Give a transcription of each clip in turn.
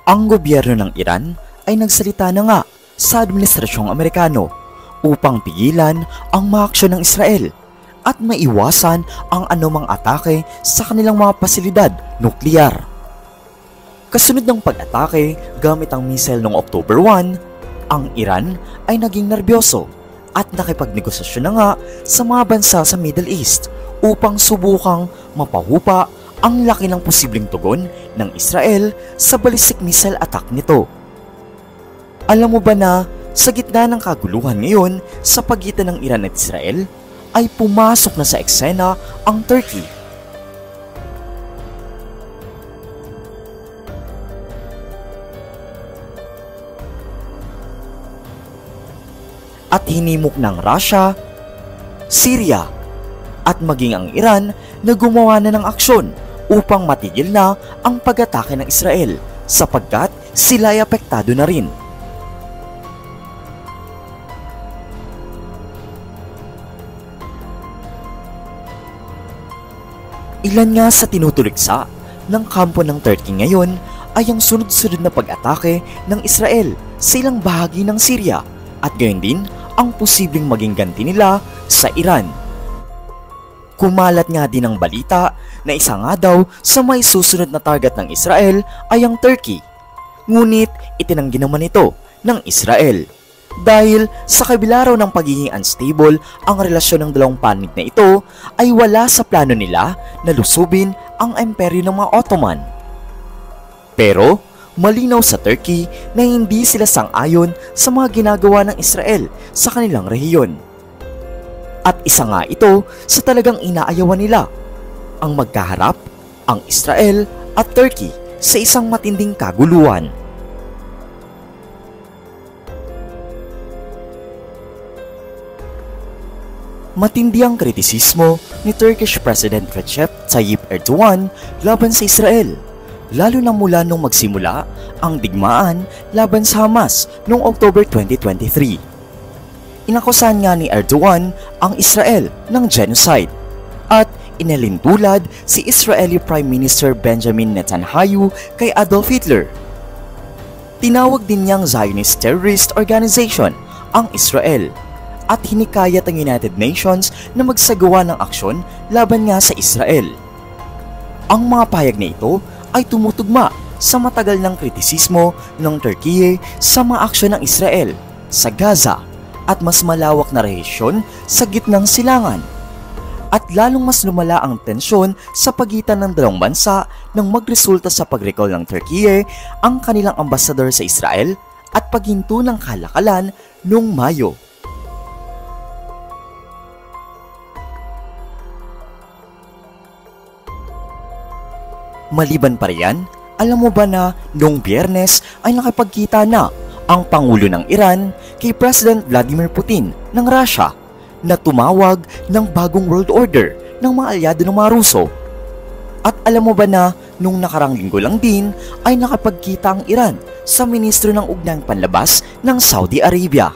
Ang gobyerno ng Iran ay nagsalita na nga sa administrasyong Amerikano upang pigilan ang mga aksyon ng Israel at maiwasan ang anumang atake sa kanilang mga pasilidad nuklear. Kasunod ng pag-atake gamit ang missile noong October 1, ang Iran ay naging nerbyoso at nakipagnegosasyon na nga sa mga bansa sa Middle East upang subukang mapahupa ang laki ng posibleng tugon ng Israel sa ballistic missile attack nito. Alam mo ba na sa gitna ng kaguluhan ngayon sa pagitan ng Iran at Israel, ay pumasok na sa eksena ang Turkey. At hinimok ng Russia, Syria, at maging ang Iran na gumawa na ng aksyon upang matigil na ang pag-atake ng Israel sapagkat sila ay apektado na rin. Ilan nga sa tinutuliksa ng kampo ng Turkey ngayon ay ang sunod-sunod na pag-atake ng Israel sa ilang bahagi ng Syria at gayon din ang posibleng maging ganti nila sa Iran. Kumalat nga din ang balita na isa nga daw sa may susunod na target ng Israel ay ang Turkey. Ngunit itinanggi naman ito ng Israel. Dahil sa kabila raw ng pagiging unstable ang relasyon ng dalawang panig na ito ay wala sa plano nila na lusubin ang imperyo ng mga Ottoman. Pero malinaw sa Turkey na hindi sila sang-ayon sa mga ginagawa ng Israel sa kanilang rehiyon. At isa nga ito sa talagang inaayawan nila, ang magkaharap ang Israel at Turkey sa isang matinding kaguluhan. Matindi ang kritisismo ni Turkish President Recep Tayyip Erdogan laban sa Israel, lalo na mula nung magsimula ang digmaan laban sa Hamas noong October 2023. Inakusahan nga ni Erdogan ang Israel ng genocide at inalintulad si Israeli Prime Minister Benjamin Netanyahu kay Adolf Hitler. Tinawag din niyang Zionist Terrorist Organization ang Israel at hinikayat ang United Nations na magsagawa ng aksyon laban nga sa Israel. Ang mga pahayag na ito ay tumutugma sa matagal ng kritisismo ng Turkey sa mga aksyon ng Israel sa Gaza at mas malawak na rehisyon sa gitnang silangan. At lalong mas lumala ang tensyon sa pagitan ng dalawang bansa nang magresulta sa pag-recall ng Turkey ang kanilang ambasador sa Israel at paghinto ng kalakalan noong Mayo. Maliban pa riyan, alam mo ba na noong Biyernes ay nakipagkita na ang Pangulo ng Iran kay President Vladimir Putin ng Russia na tumawag ng bagong world order ng mga alyado ng mga Ruso? At alam mo ba na nung nakarang linggo lang din ay nakapagkita ang Iran sa Ministro ng Ugnang Panlabas ng Saudi Arabia?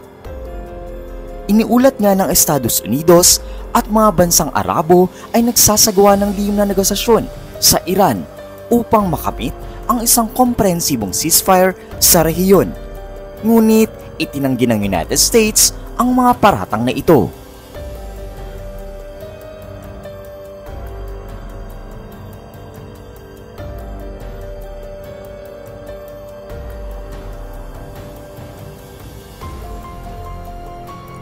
Iniulat nga ng Estados Unidos at mga bansang Arabo ay nagsasagawa ng lihim na negosasyon sa Iran upang makamit ang isang komprehensibong ceasefire sa rehiyon. Ngunit itinanggi ng United States ang mga paratang na ito.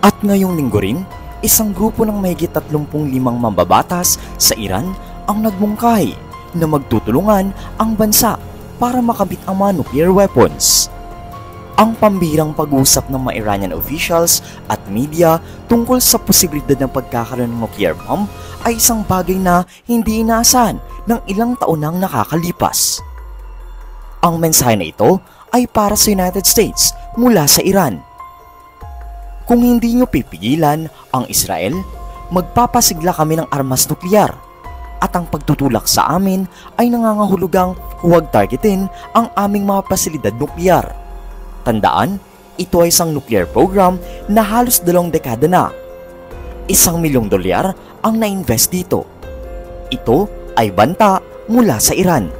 At ngayong linggo rin, isang grupo ng mahigit 35 mambabatas sa Iran ang nagmungkahi na magtutulungan ang bansa para makamit ang mga nuclear weapons. Ang pambihirang pag-uusap ng mga Iranian officials at media tungkol sa posibilidad ng pagkakaroon ng nuclear bomb ay isang bagay na hindi inaasahan ng ilang taon nang nakakalipas. Ang mensahe na ito ay para sa United States mula sa Iran. Kung hindi nyo pipigilan ang Israel, magpapasigla kami ng armas nuklear. At ang pagtutulak sa amin ay nangangahulugang huwag targetin ang aming mga pasilidad nuklear. Tandaan, ito ay isang nuclear program na halos 2 dekada na. $1 milyong ang na-invest dito. Ito ay banta mula sa Iran.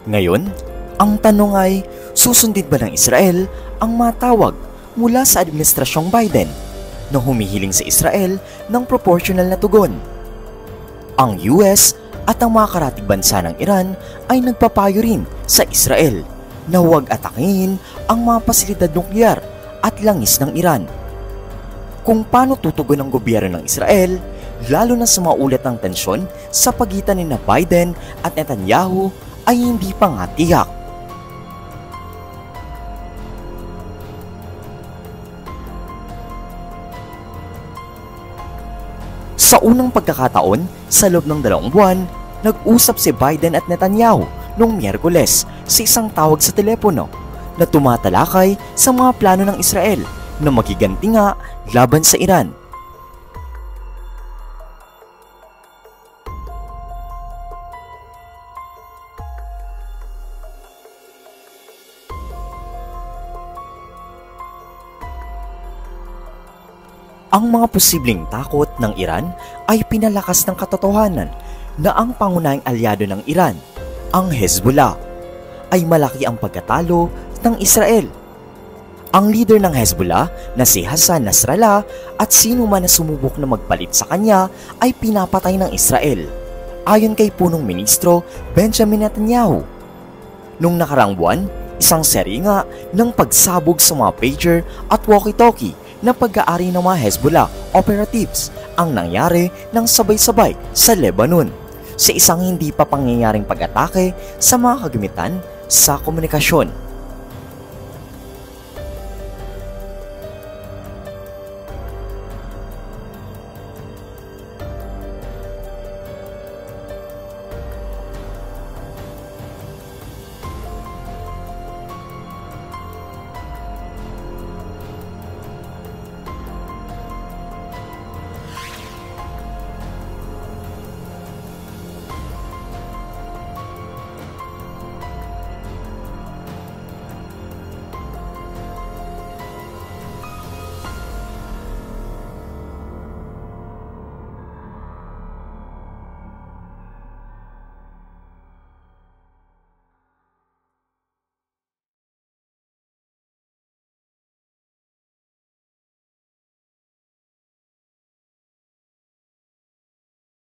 Ngayon, ang tanong ay, susundin ba ng Israel ang matawag mula sa Administrasyong Biden na humihiling sa Israel ng proportional na tugon? Ang US at ang mga karatig bansa ng Iran ay nagpapayo rin sa Israel na huwag atakihin ang mga pasilidad nuklear at langis ng Iran. Kung paano tutugon ang gobyerno ng Israel, lalo na sa maulat ng tensyon sa pagitan ni Biden at Netanyahu, ay hindi pa nga tiyak. Sa unang pagkakataon, sa loob ng 2 buwan, nag-usap si Biden at Netanyahu noong Miyerkules sa isang tawag sa telepono na tumatalakay sa mga plano ng Israel na magiganti nga laban sa Iran. Ang mga posibleng takot ng Iran ay pinalakas ng katotohanan na ang pangunahing alyado ng Iran, ang Hezbollah, ay malaki ang pagkatalo ng Israel. Ang leader ng Hezbollah na si Hassan Nasrallah at sino man na sumubok na magpalit sa kanya ay pinapatay ng Israel, ayon kay punong ministro Benjamin Netanyahu. Noong nakaraang buwan, isang seri nga ng pagsabog sa mga pager at walkie-talkie na pag-aari ng mga Hezbollah operatives ang nangyari ng sabay-sabay sa Lebanon sa isang hindi pa pangyayaring pag-atake sa mga kagamitan sa komunikasyon.